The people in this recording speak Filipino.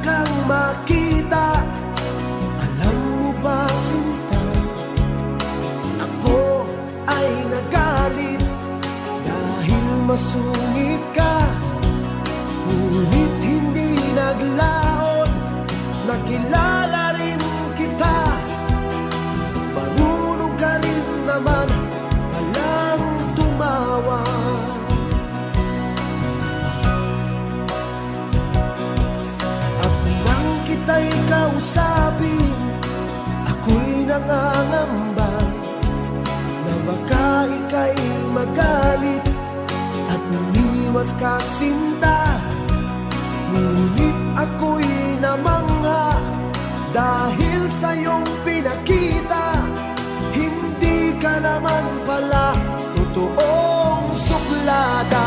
kang makita. Alam mo ba, sinta, ako ay nagalit dahil masungit ka. Ngunit hindi naglaon, nakilala rin kita. Marunong ka rin naman palang tumawa. At nang kita'y kausapin, ako'y nangangamba na baka ika'y magalit at umiwas ka, sinta. Ngunit ako'y namangha dahil sa iyong pinakita. Hindi ka naman pala totoong suplada.